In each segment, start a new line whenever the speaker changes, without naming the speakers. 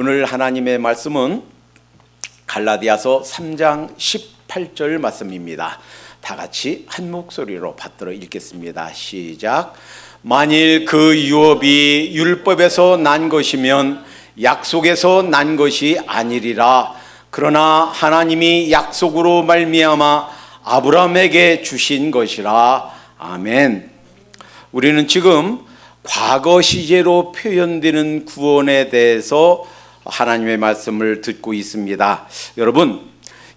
오늘 하나님의 말씀은 갈라디아서 3장 18절 말씀입니다. 다 같이 한 목소리로 받들어 읽겠습니다. 시작. 만일 그 유업이 율법에서 난 것이면 약속에서 난 것이 아니리라. 그러나 하나님이 약속으로 말미암아 아브라함에게 주신 것이라. 아멘. 우리는 지금 과거 시제로 표현되는 구원에 대해서 하나님의 말씀을 듣고 있습니다. 여러분,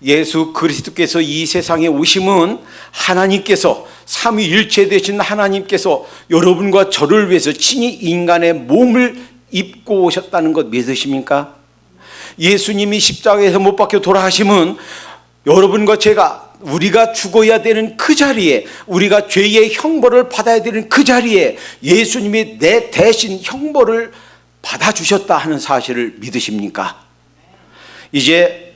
예수 그리스도께서 이 세상에 오심은 하나님께서 삼위일체 되신 하나님께서 여러분과 저를 위해서 친히 인간의 몸을 입고 오셨다는 것 믿으십니까? 예수님이 십자가에서 못 박혀 돌아가심은 여러분과 제가 우리가 죽어야 되는 그 자리에, 우리가 죄의 형벌을 받아야 되는 그 자리에 예수님이 내 대신 형벌을 받아주셨다 하는 사실을 믿으십니까? 이제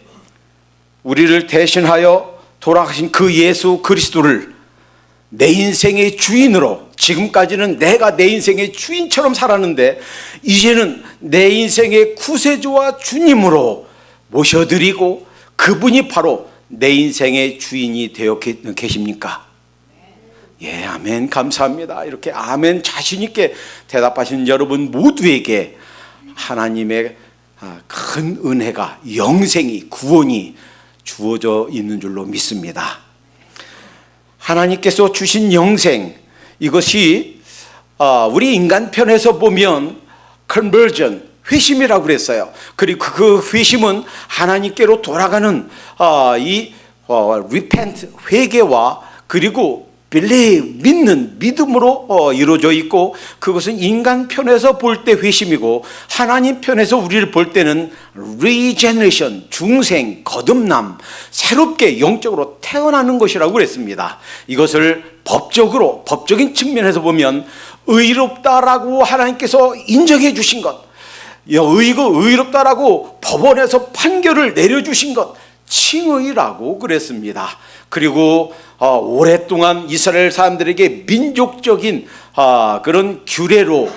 우리를 대신하여 돌아가신 그 예수 그리스도를 내 인생의 주인으로, 지금까지는 내가 내 인생의 주인처럼 살았는데 이제는 내 인생의 구세주와 주님으로 모셔드리고 그분이 바로 내 인생의 주인이 되어 계십니까? 예, 아멘. 감사합니다. 이렇게 아멘 자신 있게 대답하신 여러분 모두에게 하나님의 큰 은혜가, 영생이, 구원이 주어져 있는 줄로 믿습니다. 하나님께서 주신 영생, 이것이 우리 인간 편에서 보면 conversion, 회심이라고 그랬어요. 그리고 그 회심은 하나님께로 돌아가는 repent, 회개와 그리고 believe, 믿는 믿음으로 이루어져 있고, 그것은 인간 편에서 볼 때 회심이고 하나님 편에서 우리를 볼 때는 regeneration, 중생, 거듭남, 새롭게 영적으로 태어나는 것이라고 그랬습니다. 이것을 법적인 측면에서 보면 의롭다라고 하나님께서 인정해 주신 것, 의롭다라고 법원에서 판결을 내려주신 것, 칭의라고 그랬습니다. 그리고 오랫동안 이스라엘 사람들에게 민족적인 그런 규례로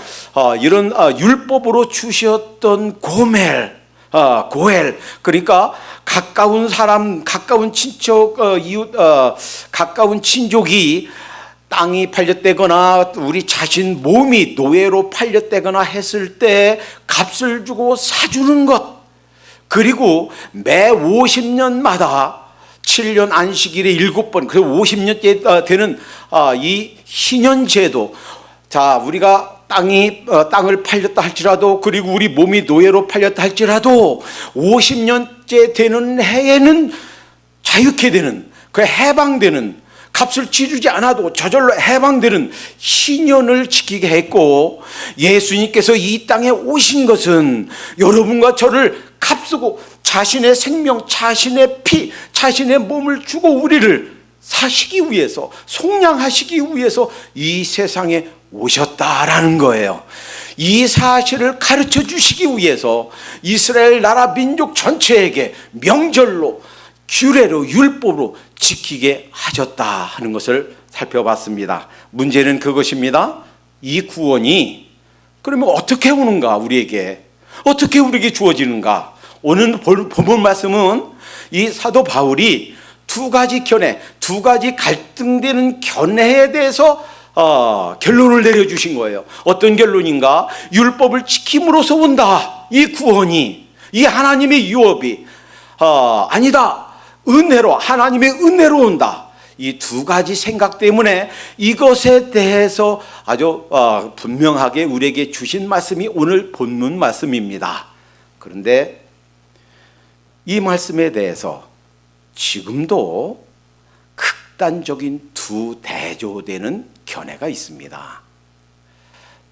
이런 율법으로 주셨던 고엘, 그러니까 가까운 사람, 가까운 친척, 이웃, 가까운 친족이 땅이 팔렸다거나 우리 자신 몸이 노예로 팔렸다거나 했을 때 값을 주고 사주는 것, 그리고 매 50년마다 7년 안식일에 7번, 그 50년째 되는 이 희년제도, 자, 우리가 땅을 팔렸다 할지라도, 그리고 우리 몸이 노예로 팔렸다 할지라도 50년째 되는 해에는 자유케 되는, 그 해방되는, 값을 치르지 않아도 저절로 해방되는 희년을 지키게 했고, 예수님께서 이 땅에 오신 것은 여러분과 저를 값쓰고 자신의 생명, 자신의 피, 자신의 몸을 주고 우리를 사시기 위해서, 속량하시기 위해서 이 세상에 오셨다라는 거예요. 이 사실을 가르쳐 주시기 위해서 이스라엘 나라 민족 전체에게 명절로, 규례로, 율법으로 지키게 하셨다 하는 것을 살펴봤습니다. 문제는 그것입니다. 이 구원이 그러면 어떻게 오는가, 우리에게 어떻게 우리에게 주어지는가? 오늘 본문 말씀은 이 사도 바울이 두 가지 견해, 두 가지 갈등되는 견해에 대해서 결론을 내려주신 거예요. 어떤 결론인가? 율법을 지킴으로써 온다, 이 구원이, 이 하나님의 유업이 아니다, 은혜로, 하나님의 은혜로 온다. 이 두 가지 생각 때문에 이것에 대해서 아주 분명하게 우리에게 주신 말씀이 오늘 본문 말씀입니다. 그런데 이 말씀에 대해서 지금도 극단적인 두 대조되는 견해가 있습니다.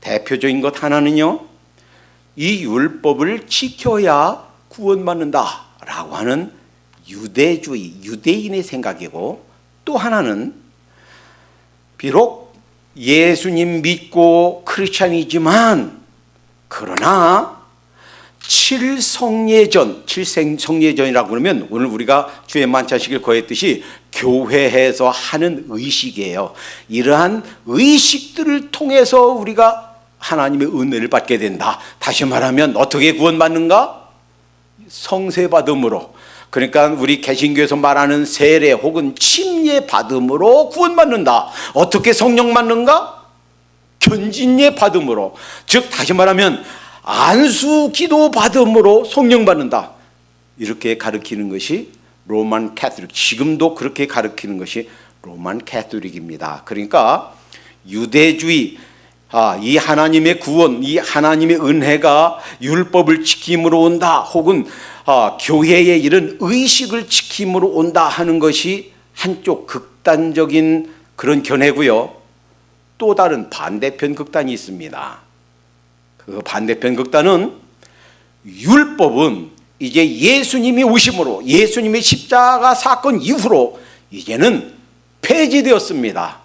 대표적인 것 하나는요, 이 율법을 지켜야 구원받는다라고 하는 유대주의, 유대인의 생각이고, 또 하나는 비록 예수님 믿고 크리스찬이지만 그러나 칠성례전이라고 그러면 오늘 우리가 주의 만찬식을 거했듯이 교회에서 하는 의식이에요. 이러한 의식들을 통해서 우리가 하나님의 은혜를 받게 된다. 다시 말하면 어떻게 구원받는가? 성세 받음으로, 그러니까 우리 개신교에서 말하는 세례 혹은 침례 받음으로 구원받는다. 어떻게 성령 받는가? 견진예 받음으로, 즉 다시 말하면 안수 기도 받음으로 성령 받는다. 이렇게 가르치는 것이 로만 캐톨릭, 지금도 그렇게 가르치는 것이 로만 캐톨릭입니다. 그러니까 유대주의, 이 하나님의 구원, 이 하나님의 은혜가 율법을 지킴으로 온다, 혹은 교회의 이런 의식을 지킴으로 온다 하는 것이 한쪽 극단적인 그런 견해고요. 또 다른 반대편 극단이 있습니다. 그 반대편 극단은 율법은 이제 예수님이 오심으로, 예수님의 십자가 사건 이후로 이제는 폐지되었습니다.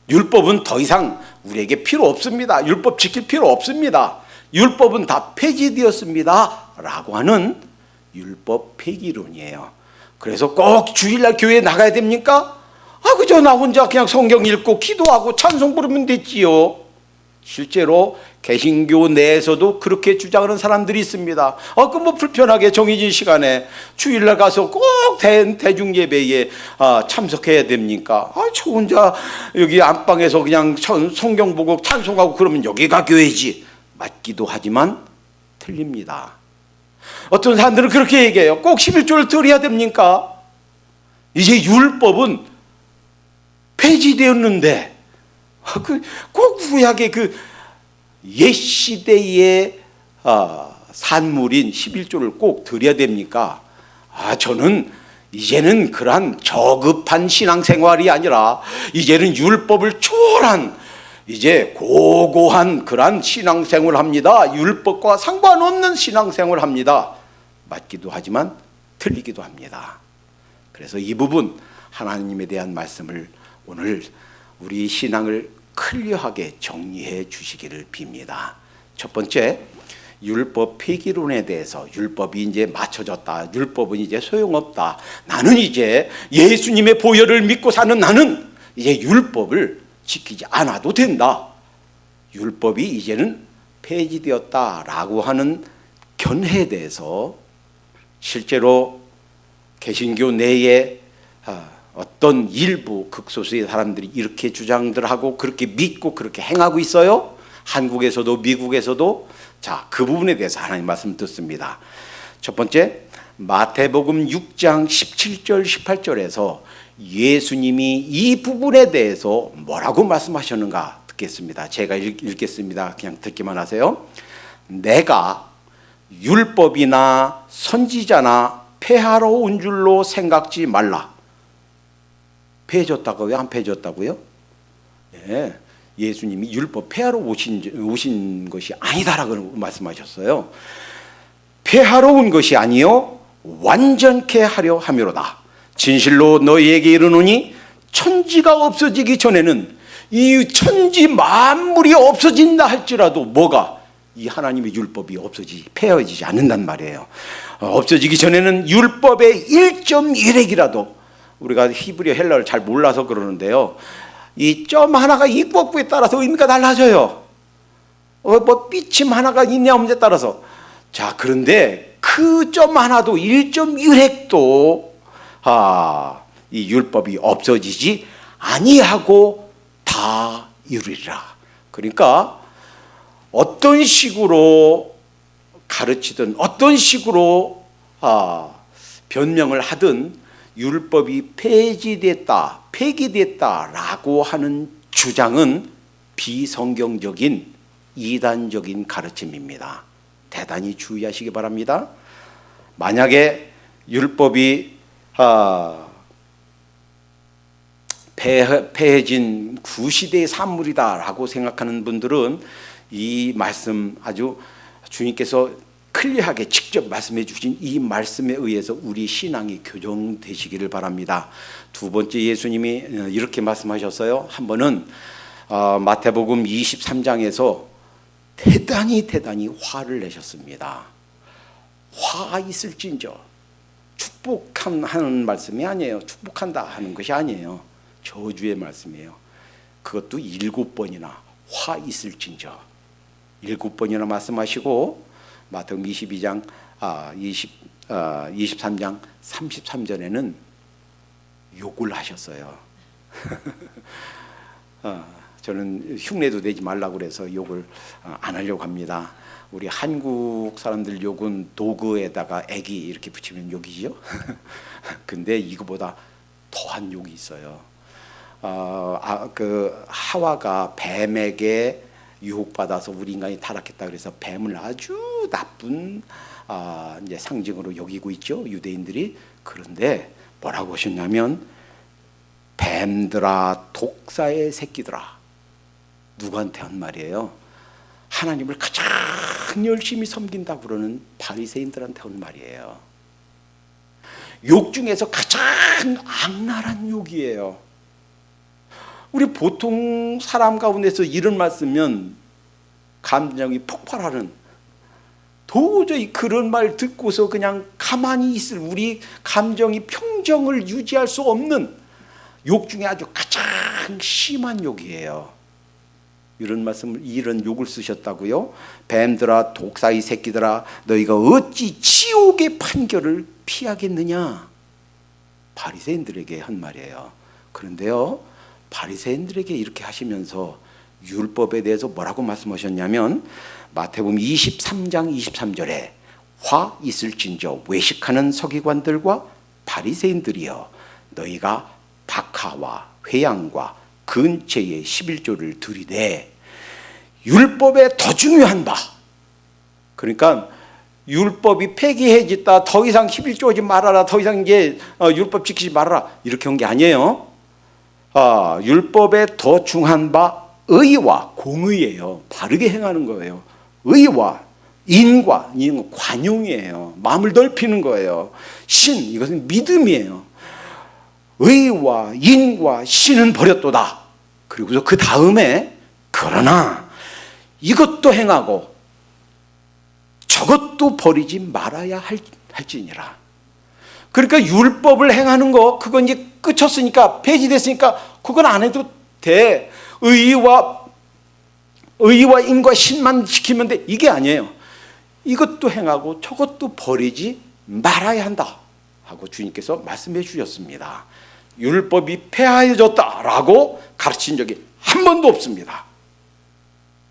율법은 더 이상 우리에게 필요 없습니다. 율법 지킬 필요 없습니다. 율법은 다 폐지되었습니다 라고 하는 율법 폐기론이에요. 그래서 꼭 주일날 교회에 나가야 됩니까? 그저 나 혼자 그냥 성경 읽고 기도하고 찬송 부르면 됐지요. 실제로 개신교 내에서도 그렇게 주장하는 사람들이 있습니다. 뭐 불편하게 정해진 시간에 주일날 가서 꼭 대중 예배에 참석해야 됩니까? 저 혼자 여기 안방에서 그냥 성경 보고 찬송하고 그러면 여기가 교회지. 맞기도 하지만 틀립니다. 어떤 사람들은 그렇게 얘기해요. 꼭 11조를 드려야 됩니까? 이제 율법은 폐지되었는데 꼭 구약의 그 옛 시대의 산물인 11조를 꼭 드려야 됩니까? 저는 이제는 그러한 저급한 신앙생활이 아니라 이제는 율법을 초월한 이제 고고한 그러한 신앙생활을 합니다. 율법과 상관없는 신앙생활을 합니다. 맞기도 하지만 틀리기도 합니다. 그래서 이 부분 하나님에 대한 말씀을 오늘 우리 신앙을 클리어하게 정리해 주시기를 빕니다. 첫 번째, 율법 폐기론에 대해서, 율법이 이제 맞춰졌다, 율법은 이제 소용없다, 나는 이제 예수님의 보혈을 믿고 사는 나는 이제 율법을 지키지 않아도 된다, 율법이 이제는 폐지되었다라고 하는 견해에 대해서 실제로 개신교 내에 어떤 일부 극소수의 사람들이 이렇게 주장들 하고 그렇게 믿고 그렇게 행하고 있어요. 한국에서도 미국에서도. 자, 그 부분에 대해서 하나님 말씀 듣습니다. 첫 번째, 마태복음 6장 17절 18절에서 예수님이 이 부분에 대해서 뭐라고 말씀하셨는가 듣겠습니다. 제가 읽겠습니다. 그냥 듣기만 하세요. 내가 율법이나 선지자나 폐하러 온 줄로 생각지 말라. 폐해졌다고요? 안 폐해졌다고요? 예, 예수님이 율법 폐하러 오신 것이 아니다라고 말씀하셨어요. 폐하러 온 것이 아니요 완전케 하려 함이로다. 진실로 너희에게 이르노니 천지가 없어지기 전에는, 이 천지 만물이 없어진다 할지라도 뭐가? 이 하나님의 율법이 폐해지지 않는단 말이에요. 없어지기 전에는 율법의 1.1핵이라도, 우리가 히브리어 헬라어를 잘 몰라서 그러는데요, 이 점 하나가 이 법구에 따라서 의미가 달라져요. 뭐 삐침 하나가 있냐 없냐에 따라서. 자, 그런데 그 점 하나도 1.1핵도 이 율법이 없어지지 아니하고 다 이루리라. 그러니까 어떤 식으로 가르치든 어떤 식으로 변명을 하든 율법이 폐지됐다, 폐기됐다라고 하는 주장은 비성경적인 이단적인 가르침입니다. 대단히 주의하시기 바랍니다. 만약에 율법이 폐해진 구시대의 산물이다라고 생각하는 분들은 이 말씀 아주 주님께서 클리어하게 직접 말씀해 주신 이 말씀에 의해서 우리 신앙이 교정되시기를 바랍니다. 두 번째, 예수님이 이렇게 말씀하셨어요. 한 번은 마태복음 23장에서 대단히 화를 내셨습니다. 화 있을진저. 축복하는 말씀이 아니에요. 축복한다 하는 것이 아니에요. 저주의 말씀이에요. 그것도 7번이나 화 있을진저 7번이나 말씀하시고, 마태복음 22장 23장 33절에는 욕을 하셨어요. 저는 흉내도 내지 말라고 그래서 욕을 안 하려고 합니다. 우리 한국 사람들 욕은 도구에다가 애기 이렇게 붙이면 욕이죠. 근데 이거보다 더한 욕이 있어요. 그 하와가 뱀에게 유혹받아서 우리 인간이 타락했다 그래서 뱀을 아주 나쁜 이제 상징으로 여기고 있죠, 유대인들이. 그런데 뭐라고 하셨냐면 뱀들아 독사의 새끼들아. 누구한테 한 말이에요? 하나님을 가장 열심히 섬긴다고 그러는 바리새인들한테 한 말이에요. 욕 중에서 가장 악랄한 욕이에요. 우리 보통 사람 가운데서 이런 말 쓰면 감정이 폭발하는, 도저히 그런 말 듣고서 그냥 가만히 있을 우리 감정이 평정을 유지할 수 없는 욕 중에 아주 가장 심한 욕이에요. 이런 욕을 쓰셨다고요? 뱀들아 독사의 새끼들아 너희가 어찌 지옥의 판결을 피하겠느냐? 바리새인들에게 한 말이에요. 그런데요, 바리새인들에게 이렇게 하시면서 율법에 대해서 뭐라고 말씀하셨냐면 마태복음 23장 23절에 화 있을진저 외식하는 서기관들과 바리새인들이여 너희가 박하와 회양과 근처에 11조를 들이되 율법에 더 중요한 바, 그러니까 율법이 폐기해졌다, 더 이상 11조 하지 말아라, 더 이상 이제 율법 지키지 말아라, 이렇게 한 게 아니에요. 율법에 더 중요한 바 의와 공의예요. 바르게 행하는 거예요. 의와 인과, 이는 관용이에요. 마음을 넓히는 거예요. 신, 이것은 믿음이에요. 의와 인과 신은 버렸도다. 그리고서 그 다음에 그러나 이것도 행하고 저것도 버리지 말아야 할지니라. 그러니까 율법을 행하는 거, 그건 이제 끝쳤으니까, 폐지됐으니까 그건 안 해도 돼. 의와 인과 신만 지키면 돼, 이게 아니에요. 이것도 행하고 저것도 버리지 말아야 한다 하고 주님께서 말씀해 주셨습니다. 율법이 폐하여졌다라고 가르친 적이 한 번도 없습니다.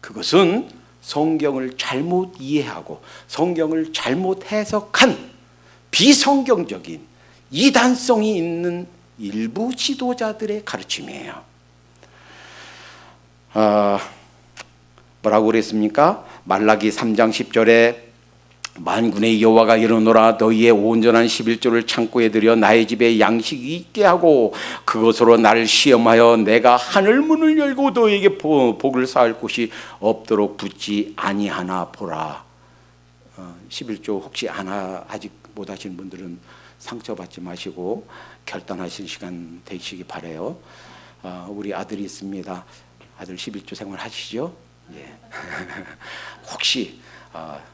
그것은 성경을 잘못 이해하고 성경을 잘못 해석한 비성경적인 이단성이 있는 일부 지도자들의 가르침이에요. 뭐라고 그랬습니까? 말라기 3장 10절에 만군의 여호와가 이르노라 너희의 온전한 11조를 창고에 들여 나의 집에 양식이 있게 하고 그것으로 나를 시험하여 내가 하늘 문을 열고 너희에게 복을 쌓을 곳이 없도록 붙지 아니하나 보라. 11조 혹시 아직 못 하신 분들은 상처받지 마시고 결단하실 시간 되시기 바라요. 우리 아들이 있습니다. 아들 11조 생활 하시죠? 예. 혹시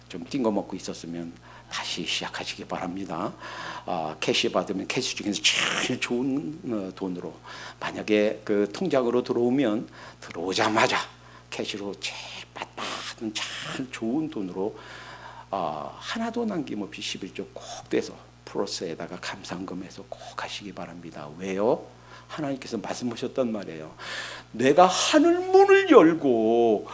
좀 띵거 먹고 있었으면 다시 시작하시기 바랍니다. 캐시 받으면 캐시 중에서 제일 좋은 돈으로, 만약에 그 통장으로 들어오면 들어오자마자 캐시로 제일 받는 참 좋은 돈으로 하나도 남김없이 11조 꼭 떼서 플러스에다가 감상금해서 꼭 하시기 바랍니다. 왜요? 하나님께서 말씀하셨단 말이에요. 내가 하늘 문을 열고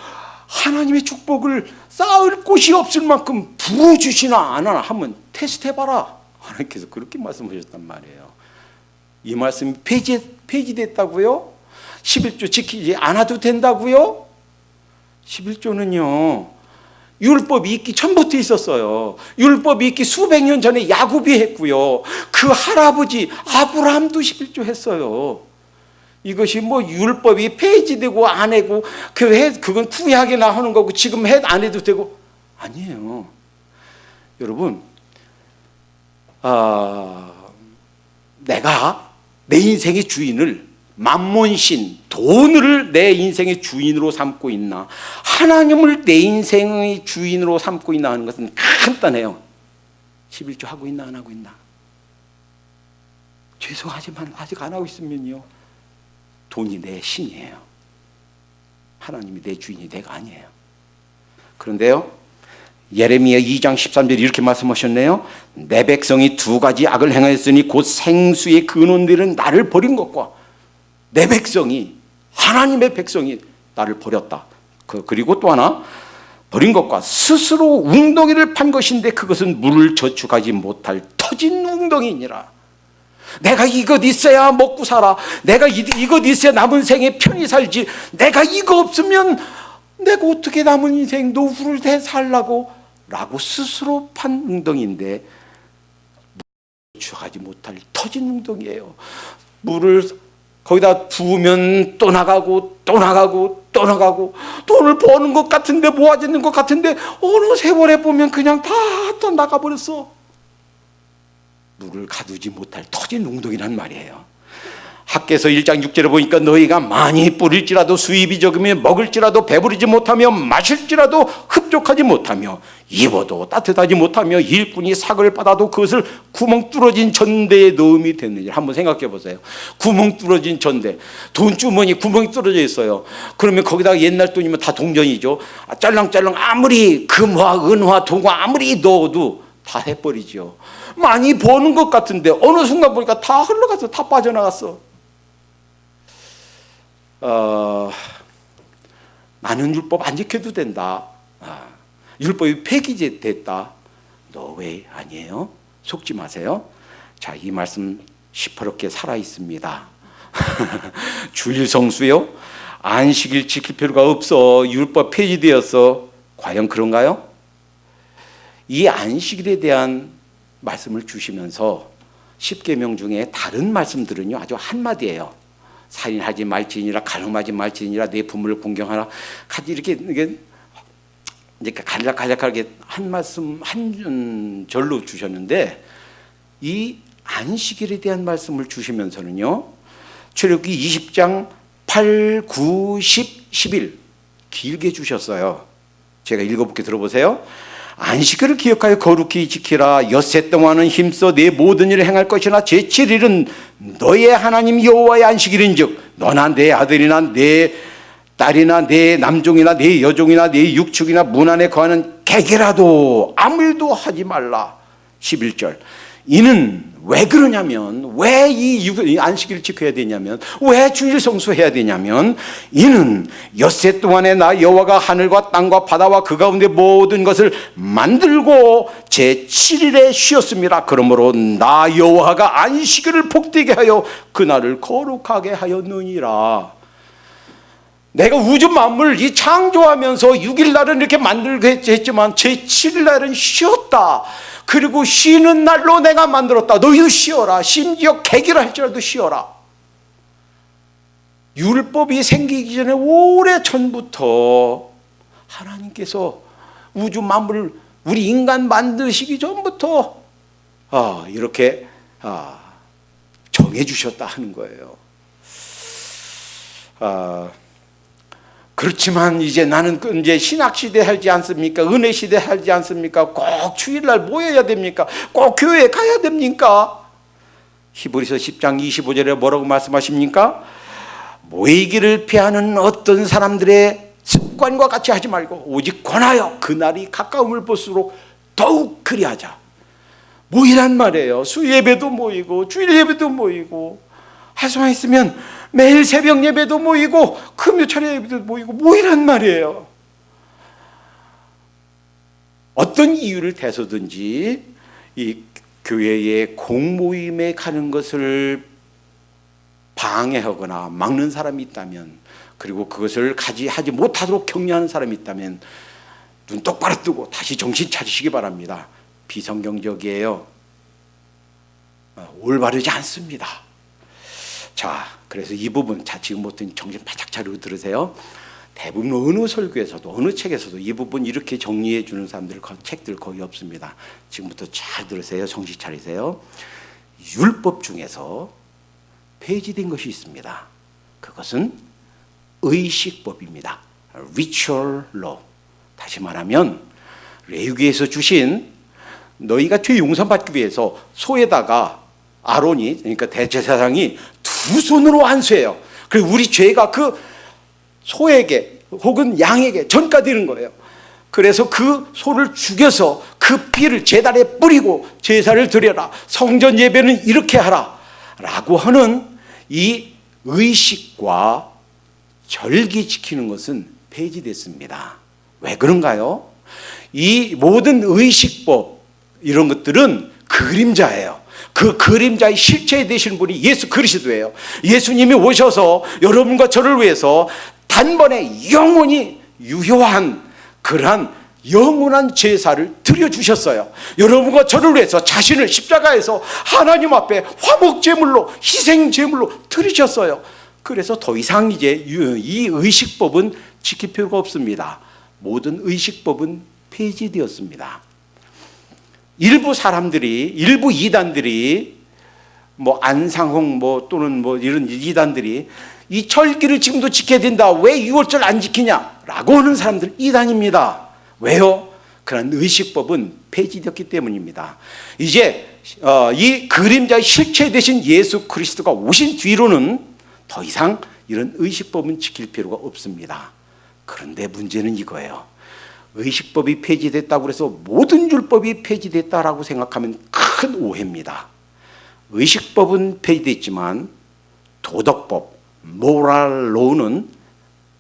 하나님의 축복을 쌓을 곳이 없을 만큼 부어주시나 안 하나 한번 테스트해봐라. 하나님께서 그렇게 말씀하셨단 말이에요. 이 말씀이 폐지됐다고요? 11조 지키지 않아도 된다고요? 11조는요 율법이 있기 전부터 있었어요. 율법이 있기 수백 년 전에 야곱이 했고요, 그 할아버지 아브라함도 11조 했어요. 이것이 뭐 율법이 폐지되고 안 해고 그건 구약에나 하는 거고 지금 안 해도 되고, 아니에요. 여러분, 내가 내 인생의 주인을 만몬신, 돈을 내 인생의 주인으로 삼고 있나, 하나님을 내 인생의 주인으로 삼고 있나 하는 것은 간단해요. 11조 하고 있나 안 하고 있나. 죄송하지만 아직 안 하고 있으면요 돈이 내 신이에요. 하나님이 내 주인이 내가 아니에요. 그런데요 예레미야 2장 13절 이렇게 말씀하셨네요. 내 백성이 두 가지 악을 행하였으니 곧 생수의 근원들은 나를 버린 것과 내 백성이 하나님의 백성이 나를 버렸다. 그리고 또 하나 버린 것과 스스로 웅덩이를 판 것인데 그것은 물을 저축하지 못할 터진 웅덩이니라. 내가 이것 있어야 먹고 살아. 내가 이것 있어야 남은 생에 편히 살지. 내가 이거 없으면 내가 어떻게 남은 인생 노후를 대 살라고 라고 스스로 판 웅덩이인데 저축하지 못할 터진 웅덩이에요. 물을 거기다 부으면 또 나가고 또 나가고 또 나가고 돈을 버는 것 같은데 모아지는 것 같은데 어느 세월에 보면 그냥 다 나가버렸어. 물을 가두지 못할 터진 웅덩이란 말이에요. 학개서 1장 6절에 보니까 너희가 많이 뿌릴지라도 수입이 적으면 먹을지라도 배부르지 못하며 마실지라도 흡족하지 못하며 입어도 따뜻하지 못하며 일꾼이 삭을 받아도 그것을 구멍 뚫어진 전대에 넣음이 됐느니라. 한번 생각해 보세요. 구멍 뚫어진 전대, 돈주머니 구멍이 뚫어져 있어요. 그러면 거기다가 옛날 돈이면 다 동전이죠. 짤랑짤랑 아무리 금화 은화 동화 아무리 넣어도 다 해버리죠. 많이 버는 것 같은데 어느 순간 보니까 다 흘러가서 다 빠져나갔어. 나는 율법 안 지켜도 된다. 율법이 폐기됐다. 너 왜 아니에요? 속지 마세요. 자, 이 말씀 시퍼렇게 살아 있습니다. 주일 성수요? 안식일 지킬 필요가 없어. 율법 폐지되었어. 과연 그런가요? 이 안식일에 대한 말씀을 주시면서 10계명 중에 다른 말씀들은요 아주 한마디예요. 살인하지 말지니라, 간음하지 말지니라, 내 부모를 공경하라. 이렇게 이제 간략하게 한 말씀 한 절로 주셨는데 이 안식일에 대한 말씀을 주시면서는요 출애굽기 20장 8, 9, 10, 11 길게 주셨어요. 제가 읽어볼게 들어보세요. 안식일을 기억하여 거룩히 지키라. 엿새 동안은 힘써 내 모든 일을 행할 것이나 제7일은 너의 하나님 여호와의 안식일인즉 너나 내 아들이나 내 딸이나 내 남종이나 내 여종이나 내 육축이나 문 안에 거하는 객이라도 아무 일도 하지 말라. 11절. 이는 왜 그러냐면 왜 이 안식일을 지켜야 되냐면 왜 주일 성수해야 되냐면 이는 엿새 동안에 나 여호와가 하늘과 땅과 바다와 그 가운데 모든 것을 만들고 제7일에 쉬었습니다. 그러므로 나 여호와가 안식일을 복되게 하여 그날을 거룩하게 하였느니라. 내가 우주 만물을 이 창조하면서 6일날은 이렇게 만들게 했지만 제7일날은 쉬었다. 그리고 쉬는 날로 내가 만들었다. 너희도 쉬어라. 심지어 객이라 할지라도 쉬어라. 율법이 생기기 전에 오래 전부터 하나님께서 우주 만물을 우리 인간 만드시기 전부터 이렇게 정해 주셨다 하는 거예요. 그렇지만 이제 나는 이제 신학시대 하지 않습니까? 은혜시대 하지 않습니까? 꼭 주일날 모여야 됩니까? 꼭 교회에 가야 됩니까? 히브리서 10장 25절에 뭐라고 말씀하십니까? 모이기를 피하는 어떤 사람들의 습관과 같이 하지 말고 오직 권하여 그날이 가까움을 볼수록 더욱 그리하자. 모이란 말이에요. 수예배도 모이고 주일 예배도 모이고 할 수만 있으면 매일 새벽 예배도 모이고 금요철 예배도 모이고 모이란 말이에요. 어떤 이유를 대서든지 이 교회의 공모임에 가는 것을 방해하거나 막는 사람이 있다면, 그리고 그것을 하지 못하도록 격려하는 사람이 있다면 눈 똑바로 뜨고 다시 정신 차리시기 바랍니다. 비성경적이에요. 올바르지 않습니다. 자, 그래서 이 부분, 지금부터 정신 바짝 차리고 들으세요. 대부분 어느 설교에서도 어느 책에서도 이 부분 이렇게 정리해 주는 책들 거의 없습니다. 지금부터 잘 들으세요. 정신 차리세요. 율법 중에서 폐지된 것이 있습니다. 그것은 의식법입니다. Ritual Law. 다시 말하면 레위기에서 주신 너희가 죄 용서받기 위해서 소에다가 아론이, 그러니까 대제사장이 두 손으로 안수해요. 그리고 우리 죄가 그 소에게 혹은 양에게 전가되는 거예요. 그래서 그 소를 죽여서 그 피를 제단에 뿌리고 제사를 드려라, 성전 예배는 이렇게 하라 라고 하는 이 의식과 절기 지키는 것은 폐지됐습니다. 왜 그런가요? 이 모든 의식법 이런 것들은 그림자예요. 그 그림자의 실체 되시는 분이 예수 그리스도예요. 예수님이 오셔서 여러분과 저를 위해서 단번에 영원히 유효한 그러한 영원한 제사를 드려주셨어요. 여러분과 저를 위해서 자신을 십자가에서 하나님 앞에 화목제물로 희생제물로 드리셨어요. 그래서 더 이상 이제 이 의식법은 지킬 필요가 없습니다. 모든 의식법은 폐지되었습니다. 일부 사람들이, 일부 이단들이 안상홍 또는 이런 이단들이 이 절기를 지금도 지켜야 된다, 왜 6월절 안 지키냐라고 하는 사람들 이단입니다. 왜요? 그런 의식법은 폐지되었기 때문입니다. 이제 이 그림자의 실체 되신 예수 그리스도가 오신 뒤로는 더 이상 이런 의식법은 지킬 필요가 없습니다. 그런데 문제는 이거예요. 의식법이 폐지됐다고 해서 모든 율법이 폐지됐다라고 생각하면 큰 오해입니다. 의식법은 폐지됐지만 도덕법, 모랄 로우는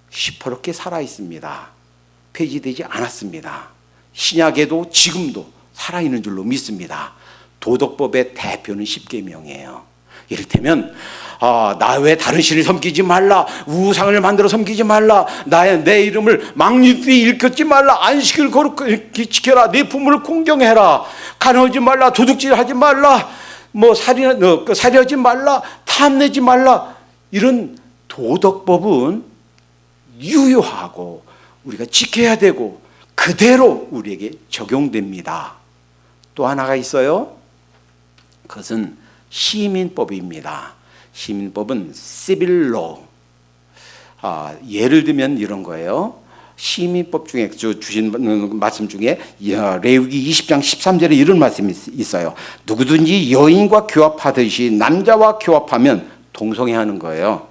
시퍼렇게 살아 있습니다. 폐지되지 않았습니다. 신약에도 지금도 살아있는 줄로 믿습니다. 도덕법의 대표는 십계명이에요. 이를테면 나 외 다른 신을 섬기지 말라, 우상을 만들어 섬기지 말라, 내 이름을 망령되이 일컫지 말라, 안식을 거룩히 지켜라, 내 부모를 공경해라, 간호하지 말라, 도둑질하지 말라, 살인하지 말라, 탐내지 말라. 이런 도덕법은 유효하고 우리가 지켜야 되고 그대로 우리에게 적용됩니다. 또 하나가 있어요. 그것은 시민법입니다. 시민법은 civil law. 예를 들면 이런 거예요. 시민법 중에 주신 말씀 중에 레위기 20장 13절에 이런 말씀이 있어요. 누구든지 여인과 교합하듯이 남자와 교합하면 동성애하는 거예요.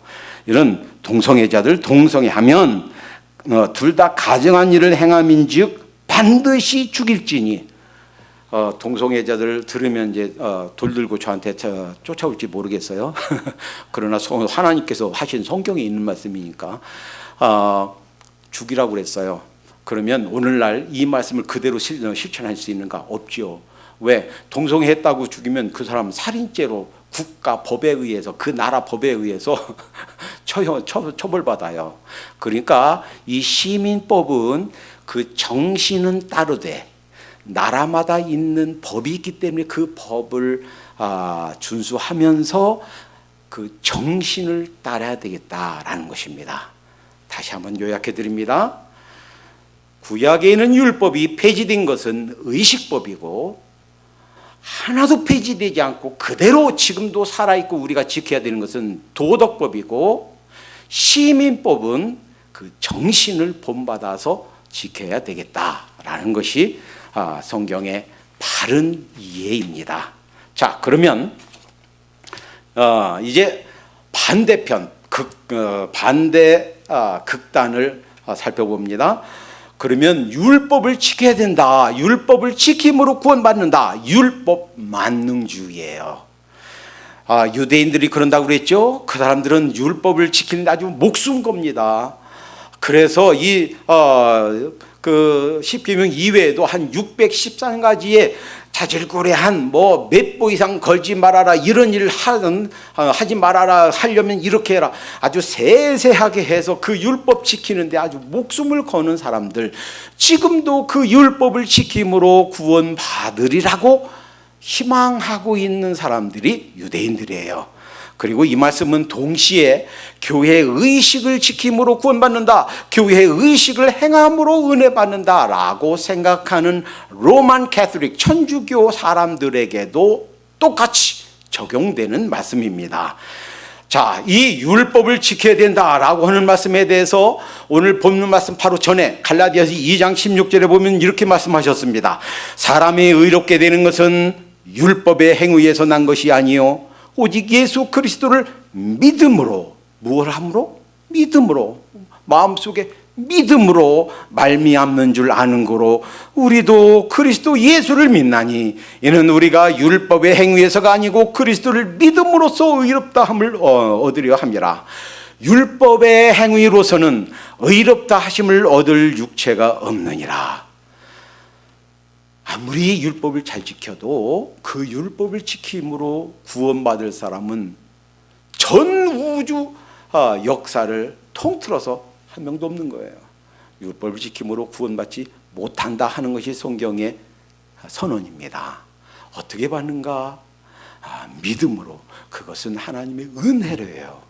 이런 동성애자들 동성애하면 둘 다 가증한 일을 행함인즉 반드시 죽일지니. 동성애자들 들으면 이제 돌 들고 저한테 쫓아올지 모르겠어요. 그러나 하나님께서 하신 성경에 있는 말씀이니까 죽이라고 그랬어요. 그러면 오늘날 이 말씀을 그대로 실천할 수 있는가? 없죠. 왜? 동성애했다고 죽이면 그 사람 살인죄로 국가 법에 의해서, 그 나라 법에 의해서 처벌받아요. 그러니까 이 시민법은 그 정신은 따르되 나라마다 있는 법이 있기 때문에 그 법을 준수하면서 그 정신을 따라야 되겠다라는 것입니다. 다시 한번 요약해 드립니다. 구약에 있는 율법이 폐지된 것은 의식법이고, 하나도 폐지되지 않고 그대로 지금도 살아있고 우리가 지켜야 되는 것은 도덕법이고, 시민법은 그 정신을 본받아서 지켜야 되겠다라는 것이 성경의 바른 이해입니다. 자, 그러면 이제 반대편, 극단을 살펴봅니다. 그러면 율법을 지켜야 된다, 율법을 지킴으로 구원받는다, 율법 만능주의예요. 유대인들이 그런다고 그랬죠. 그 사람들은 율법을 지키는데 아주 목숨 겁니다. 그래서 그 십계명 이외에도 한 613가지의 자질구레한 몇 보 이상 걸지 말아라, 이런 일을 하지 말아라, 하려면 이렇게 해라, 아주 세세하게 해서 그 율법 지키는데 아주 목숨을 거는 사람들, 지금도 그 율법을 지킴으로 구원받으리라고 희망하고 있는 사람들이 유대인들이에요. 그리고 이 말씀은 동시에 교회의 의식을 지킴으로 구원받는다, 교회의 의식을 행함으로 은혜 받는다 라고 생각하는 로만 캐톨릭 천주교 사람들에게도 똑같이 적용되는 말씀입니다. 자, 이 율법을 지켜야 된다라고 하는 말씀에 대해서 오늘 본문 말씀 바로 전에 갈라디아서 2장 16절에 보면 이렇게 말씀하셨습니다. 사람이 의롭게 되는 것은 율법의 행위에서 난 것이 아니요 오직 예수 그리스도를 믿음으로, 무엇을 함으로? 믿음으로, 마음속에 믿음으로 말미암는 줄 아는 거로 우리도 그리스도 예수를 믿나니 이는 우리가 율법의 행위에서가 아니고 그리스도를 믿음으로써 의롭다 함을 얻으려 함이라. 율법의 행위로서는 의롭다 하심을 얻을 육체가 없느니라. 아무리 율법을 잘 지켜도 그 율법을 지킴으로 구원받을 사람은 전 우주 역사를 통틀어서 한 명도 없는 거예요. 율법을 지킴으로 구원받지 못한다 하는 것이 성경의 선언입니다. 어떻게 받는가? 믿음으로. 그것은 하나님의 은혜로예요.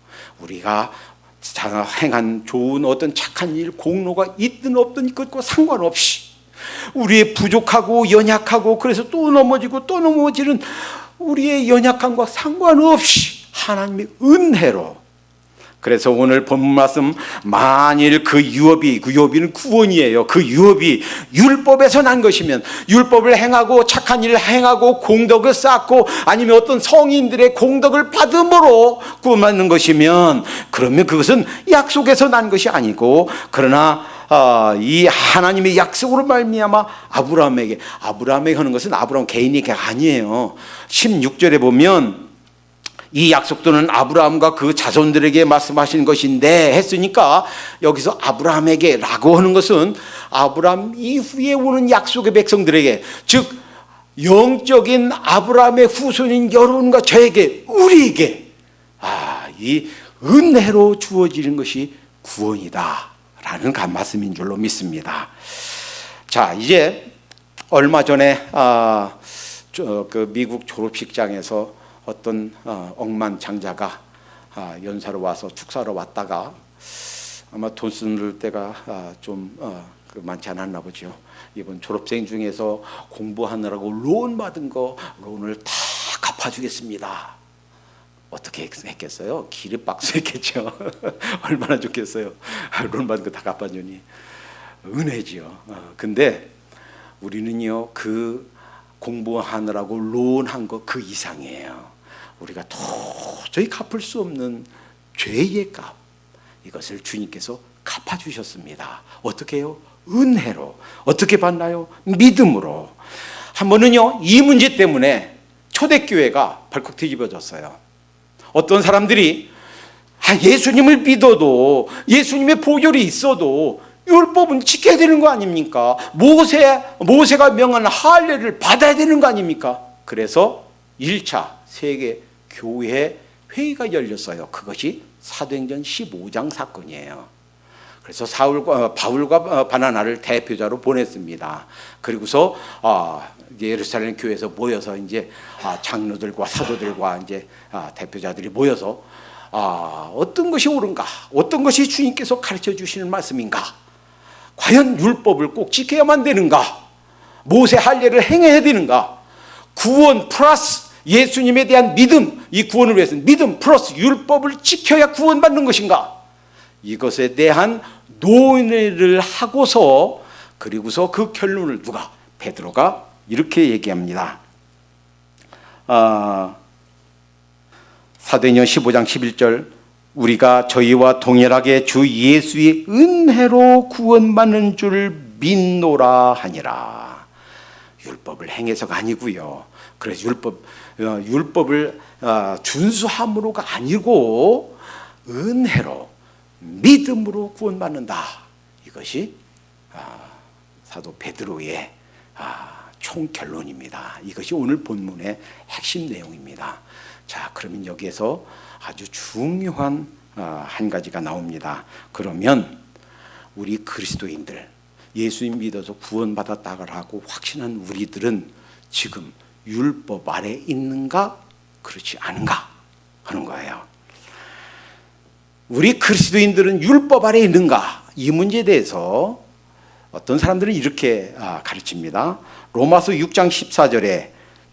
우리가 행한 좋은 어떤 착한 일, 공로가 있든 없든 그것과 상관없이 우리의 부족하고 연약하고 그래서 또 넘어지고 또 넘어지는 우리의 연약함과 상관없이 하나님의 은혜로. 그래서 오늘 본문 말씀, 만일 그 유업이는 구원이에요. 그 유업이 율법에서 난 것이면, 율법을 행하고 착한 일을 행하고 공덕을 쌓고 아니면 어떤 성인들의 공덕을 받음으로 구원받는 것이면, 그러면 그것은 약속에서 난 것이 아니고, 그러나 이 하나님의 약속으로 말미암아 아브라함에게 하는 것은 아브라함 개인이 아니에요. 16절에 보면 이 약속도는 아브라함과 그 자손들에게 말씀하신 것인데 했으니까, 여기서 아브라함에게 라고 하는 것은 아브라함 이후에 오는 약속의 백성들에게, 즉 영적인 아브라함의 후손인 여러분과 저에게, 우리에게 이 은혜로 주어지는 것이 구원이다 라는 말씀인 줄로 믿습니다. 자, 이제 얼마 전에 그 미국 졸업식장에서 어떤 억만장자가 연사로 와서 축사로 왔다가 아마 돈 쓰는 때가 좀 많지 않았나 보죠. 이번 졸업생 중에서 공부하느라고 론 받은 거 론을 다 갚아주겠습니다. 어떻게 했겠어요? 기립박수 했겠죠. 얼마나 좋겠어요. 론 받은 거 다 갚아주니. 은혜지요. 근데 우리는요, 그 공부하느라고 론한 거 그 이상이에요. 우리가 도저히 갚을 수 없는 죄의 값, 이것을 주님께서 갚아주셨습니다. 어떻게 해요? 은혜로. 어떻게 받나요? 믿음으로. 한 번은요, 이 문제 때문에 초대교회가 벌컥 뒤집어졌어요. 어떤 사람들이 예수님을 믿어도, 예수님의 보혈이 있어도 율법은 지켜야 되는 거 아닙니까? 모세가 명한 할례를 받아야 되는 거 아닙니까? 그래서 1차 세계 교회 회의가 열렸어요. 그것이 사도행전 15장 사건이에요. 그래서 바울과 바나나를 대표자로 보냈습니다. 그리고서 예루살렘 교회에서 모여서 이제 장로들과 사도들과 이제 대표자들이 모여서 어떤 것이 옳은가, 어떤 것이 주님께서 가르쳐 주시는 말씀인가, 과연 율법을 꼭 지켜야만 되는가, 모세 할례를 행해야 되는가, 구원 플러스 예수님에 대한 믿음, 이 구원을 위해서 믿음 플러스 율법을 지켜야 구원받는 것인가, 이것에 대한 논의를 하고서, 그리고서 그 결론을 누가? 베드로가 이렇게 얘기합니다. 사도행전 15장 11절, 우리가 저희와 동일하게 주 예수의 은혜로 구원받는 줄 믿노라 하니라. 율법을 행해서가 아니고요. 그래서 율법을 준수함으로가 아니고 은혜로, 믿음으로 구원받는다. 이것이 사도 베드로의 총결론입니다. 이것이 오늘 본문의 핵심 내용입니다. 자, 그러면 여기에서 아주 중요한 한 가지가 나옵니다. 그러면 우리 그리스도인들, 예수님 믿어서 구원받았다고 하고 확신한 우리들은 지금 율법 아래 있는가, 그렇지 않은가 하는 거예요. 우리 그리스도인들은 율법 아래 있는가, 이 문제에 대해서 어떤 사람들은 이렇게 가르칩니다. 로마서 6장 14절에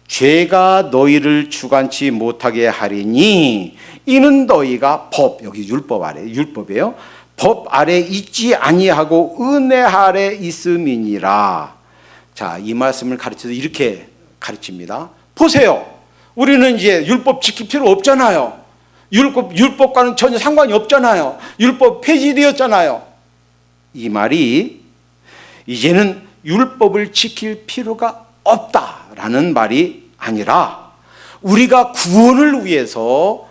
죄가 너희를 주관치 못하게 하리니 이는 너희가 법, 여기 율법 아래, 율법이에요. 법 아래 있지 아니하고 은혜 아래 있음이니라. 자, 이 말씀을 가르쳐서 이렇게 가르칩니다. 보세요, 우리는 이제 율법 지킬 필요 없잖아요. 율법과는 전혀 상관이 없잖아요. 율법 폐지되었잖아요. 이 말이 이제는 율법을 지킬 필요가 없다라는 말이 아니라 우리가 구원을 위해서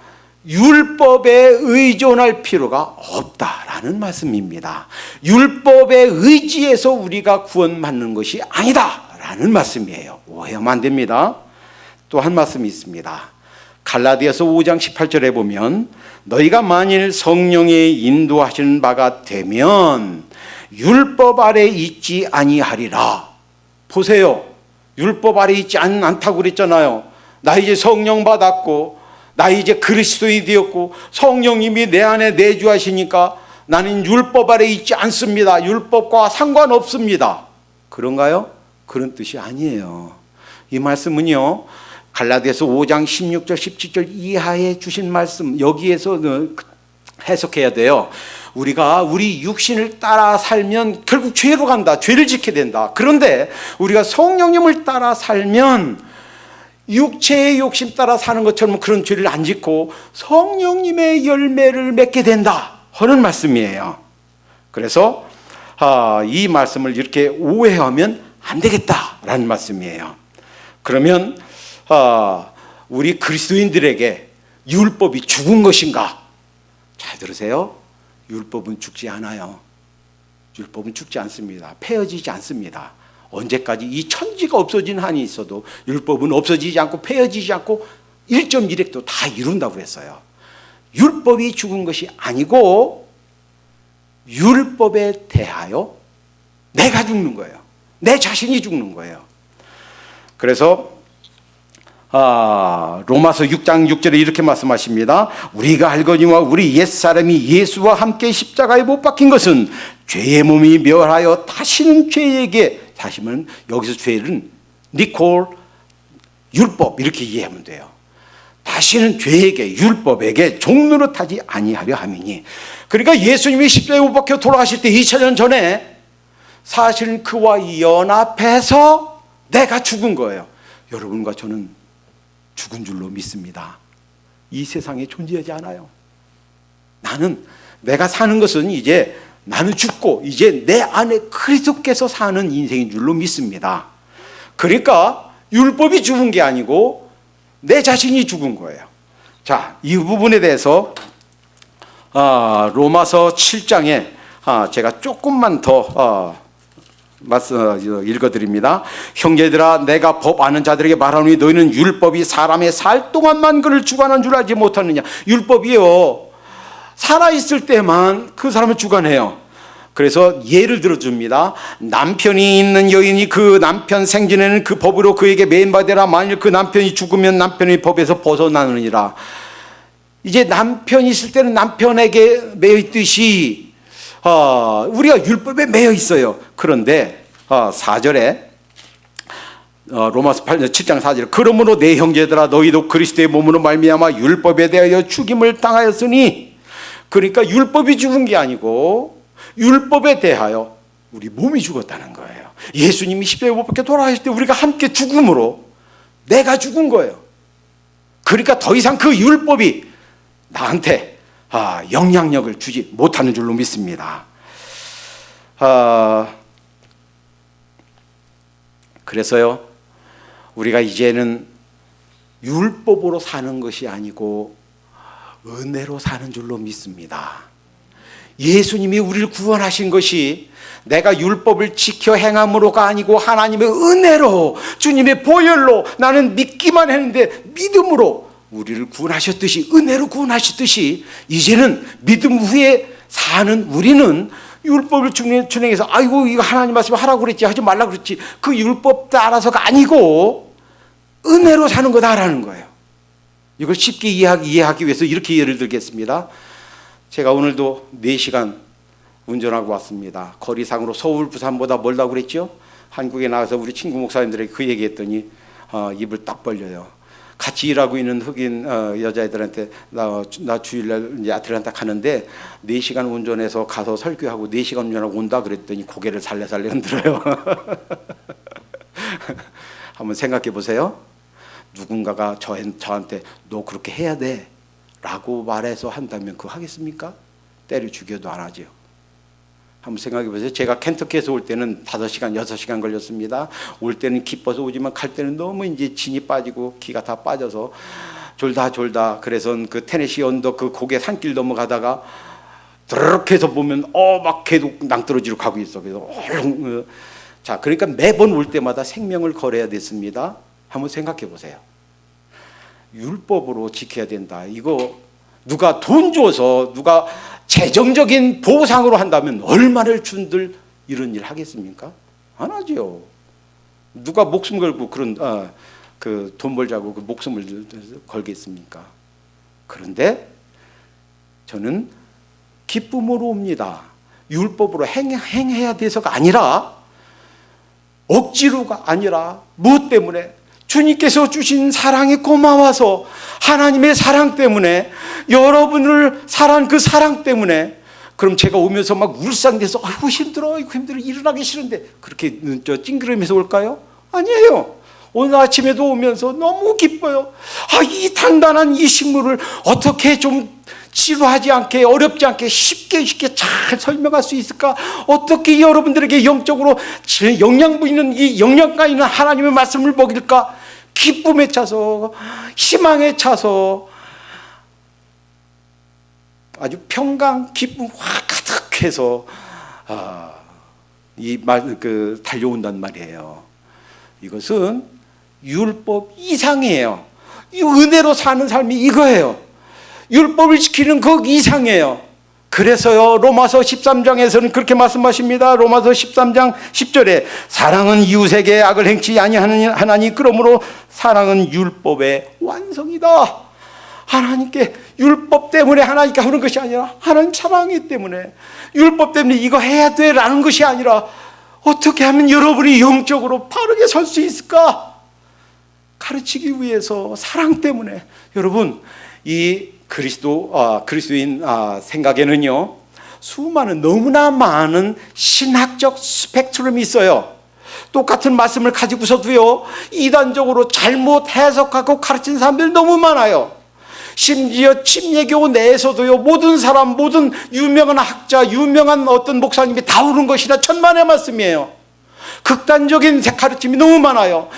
율법에 의존할 필요가 없다라는 말씀입니다. 율법에 의지해서 우리가 구원받는 것이 아니다라는 말씀이에요. 오해하면 안 됩니다. 또 한 말씀이 있습니다. 갈라디아서 5장 18절에 보면 너희가 만일 성령의 인도하시는 바가 되면 율법 아래 있지 아니하리라. 보세요. 율법 아래 있지 않다고 그랬잖아요. 나 이제 성령 받았고 나 이제 그리스도인이 되었고 성령님이 내 안에 내주하시니까 나는 율법 아래 있지 않습니다. 율법과 상관없습니다. 그런가요? 그런 뜻이 아니에요. 이 말씀은요, 갈라디아서 5장 16절 17절 이하에 주신 말씀, 여기에서 해석해야 돼요. 우리가 우리 육신을 따라 살면 결국 죄로 간다. 죄를 짓게 된다. 그런데 우리가 성령님을 따라 살면 육체의 욕심 따라 사는 것처럼 그런 죄를 안 짓고 성령님의 열매를 맺게 된다 하는 말씀이에요. 그래서 이 말씀을 이렇게 오해하면 안 되겠다라는 말씀이에요. 그러면 우리 그리스도인들에게 율법이 죽은 것인가? 잘 들으세요. 율법은 죽지 않아요. 율법은 죽지 않습니다. 폐허지지 않습니다. 언제까지 이 천지가 없어진 한이 있어도 율법은 없어지지 않고 폐허지지 않고 1.1획도 다 이룬다고 그랬어요. 율법이 죽은 것이 아니고 율법에 대하여 내가 죽는 거예요. 내 자신이 죽는 거예요. 그래서 로마서 6장 6절에 이렇게 말씀하십니다. 우리가 알거니와 우리 옛사람이 예수와 함께 십자가에 못 박힌 것은 죄의 몸이 멸하여 다시는 죄에게, 다시는 여기서 죄는 니콜 율법 이렇게 이해하면 돼요. 다시는 죄에게 율법에게 종노릇하지 아니하려 함이니. 그러니까 예수님이 십자가에 못 박혀 돌아가실 때 2000년 전에 사실은 그와 연합해서 내가 죽은 거예요. 여러분과 저는 죽은 줄로 믿습니다. 이 세상에 존재하지 않아요. 나는 내가 사는 것은 이제 나는 죽고 이제 내 안에 그리스도께서 사는 인생인 줄로 믿습니다. 그러니까 율법이 죽은 게 아니고 내 자신이 죽은 거예요. 자, 이 부분에 대해서 로마서 7장에 제가 조금만 더 읽어드립니다. 형제들아, 내가 법 아는 자들에게 말하노니 너희는 율법이 사람의 살 동안만 그를 주관한 줄 알지 못하느냐. 율법이요, 살아있을 때만 그 사람을 주관해요. 그래서 예를 들어줍니다. 남편이 있는 여인이 그 남편 생전에는 그 법으로 그에게 매인받으라. 만일 그 남편이 죽으면 남편이 법에서 벗어나느니라. 이제 남편이 있을 때는 남편에게 매여 있듯이 우리가 율법에 매여 있어요. 그런데 4절에 로마서 7장 4절에 그러므로 내 형제들아 너희도 그리스도의 몸으로 말미암아 율법에 대하여 죽임을 당하였으니. 그러니까 율법이 죽은 게 아니고 율법에 대하여 우리 몸이 죽었다는 거예요. 예수님이 십자가에 못 박혀 돌아가실 때 우리가 함께 죽음으로 내가 죽은 거예요. 그러니까 더 이상 그 율법이 나한테 영향력을 주지 못하는 줄로 믿습니다. 그래서요, 우리가 이제는 율법으로 사는 것이 아니고 은혜로 사는 줄로 믿습니다. 예수님이 우리를 구원하신 것이 내가 율법을 지켜 행함으로가 아니고 하나님의 은혜로, 주님의 보혈로, 나는 믿기만 했는데 믿음으로 우리를 구원하셨듯이, 은혜로 구원하셨듯이 이제는 믿음 후에 사는 우리는 율법을 준행해서 아이고 이거 하나님 말씀 하라고 그랬지 하지 말라고 그랬지, 그 율법 따라서가 아니고 은혜로 사는 거다라는 거예요. 이걸 쉽게 이해하기 위해서 이렇게 예를 들겠습니다. 제가 오늘도 4시간 운전하고 왔습니다. 거리상으로 서울, 부산보다 멀다고 그랬죠. 한국에 나와서 우리 친구 목사님들에게 그 얘기했더니 입을 딱 벌려요. 같이 일하고 있는 흑인 여자애들한테 나 주일날 이제 아틀란타 가는데 4시간 운전해서 가서 설교하고 4시간 운전하고 온다 그랬더니 고개를 살래살래 흔들어요. 한번 생각해 보세요. 누군가가 저한테 너 그렇게 해야 돼 라고 말해서 한다면 그거 하겠습니까? 때려 죽여도 안 하죠. 한번 생각해 보세요. 제가 켄터키에서 올 때는 5시간, 6시간 걸렸습니다. 올 때는 기뻐서 오지만 갈 때는 너무 이제 진이 빠지고 기가 다 빠져서 졸다 그래서 그 테네시 언덕 그 고개 산길 넘어가다가 드르륵 해서 보면 막 계속 낭떠러지로 가고 있어. 그래서 자, 그러니까 매번 올 때마다 생명을 걸어야 됐습니다. 한번 생각해 보세요. 율법으로 지켜야 된다. 이거 누가 돈 줘서 누가 재정적인 보상으로 한다면 얼마를 준들 이런 일 하겠습니까? 안 하죠. 누가 목숨 걸고 그런 그 돈 벌자고 그 목숨을 걸겠습니까? 그런데 저는 기쁨으로 옵니다. 율법으로 행해야 돼서가 아니라 억지로가 아니라 무엇 때문에? 주님께서 주신 사랑이 고마워서 하나님의 사랑 때문에 여러분을 사랑한 그 사랑 때문에 그럼 제가 오면서 막 울상돼서 아이고 힘들어 일어나기 싫은데 그렇게 찡그리면서 올까요? 아니에요. 오늘 아침에도 오면서 너무 기뻐요. 이 단단한 이 식물을 어떻게 좀 지루하지 않게 어렵지 않게 쉽게 잘 설명할 수 있을까? 어떻게 여러분들에게 영적으로 영양분 있는 이 영양가 있는 하나님의 말씀을 먹일까? 기쁨에 차서 희망에 차서 아주 평강 기쁨 확 가득해서 달려온단 말이에요. 이것은 율법 이상이에요. 이 은혜로 사는 삶이 이거예요. 율법을 지키는 그 이상이에요. 그래서요 로마서 13장에서는 그렇게 말씀하십니다. 로마서 13장 10절에 사랑은 이웃에게 악을 행치 아니하나니 그러므로 사랑은 율법의 완성이다. 하나님께 율법 때문에 하나님께 하는 것이 아니라 하나님 사랑이기 때문에 율법 때문에 이거 해야 돼 라는 것이 아니라 어떻게 하면 여러분이 영적으로 바르게 설 수 있을까? 가르치기 위해서 사랑 때문에 여러분 이 그리스도인 생각에는요 수많은 너무나 많은 신학적 스펙트럼이 있어요. 똑같은 말씀을 가지고서도요 이단적으로 잘못 해석하고 가르치는 사람들이 너무 많아요. 심지어 침례교 내에서도요 모든 유명한 학자 유명한 어떤 목사님이 다루는 것이나 천만의 말씀이에요. 극단적인 가르침이 너무 많아요.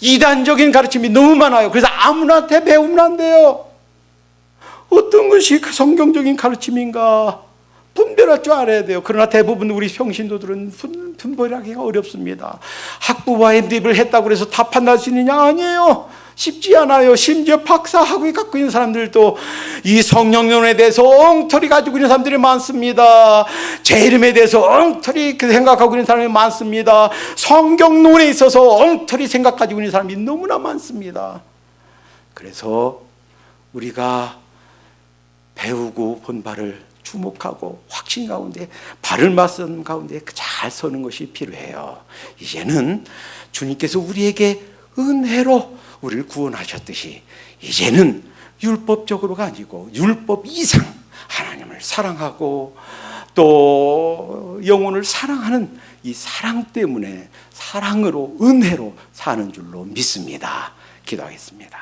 이단적인 가르침이 너무 많아요. 그래서 아무나한테 배우면 안 돼요. 어떤 것이 성경적인 가르침인가 분별할 줄 알아야 돼요. 그러나 대부분 우리 평신도들은 분별하기가 어렵습니다. 학부와 MD를 했다고 해서 다 판단할 수 있느냐? 아니에요. 쉽지 않아요. 심지어 박사학위 갖고 있는 사람들도 이 성령론에 대해서 엉터리 가지고 있는 사람들이 많습니다. 제 이름에 대해서 엉터리 생각하고 있는 사람이 많습니다. 성경론에 있어서 엉터리 생각 가지고 있는 사람이 너무나 많습니다. 그래서 우리가 배우고 본 바를 주목하고 확신 가운데 바를 말씀 가운데 잘 서는 것이 필요해요. 이제는 주님께서 우리에게 은혜로 우리를 구원하셨듯이 이제는 율법적으로가 아니고 율법 이상 하나님을 사랑하고 또 영혼을 사랑하는 이 사랑 때문에 사랑으로 은혜로 사는 줄로 믿습니다. 기도하겠습니다.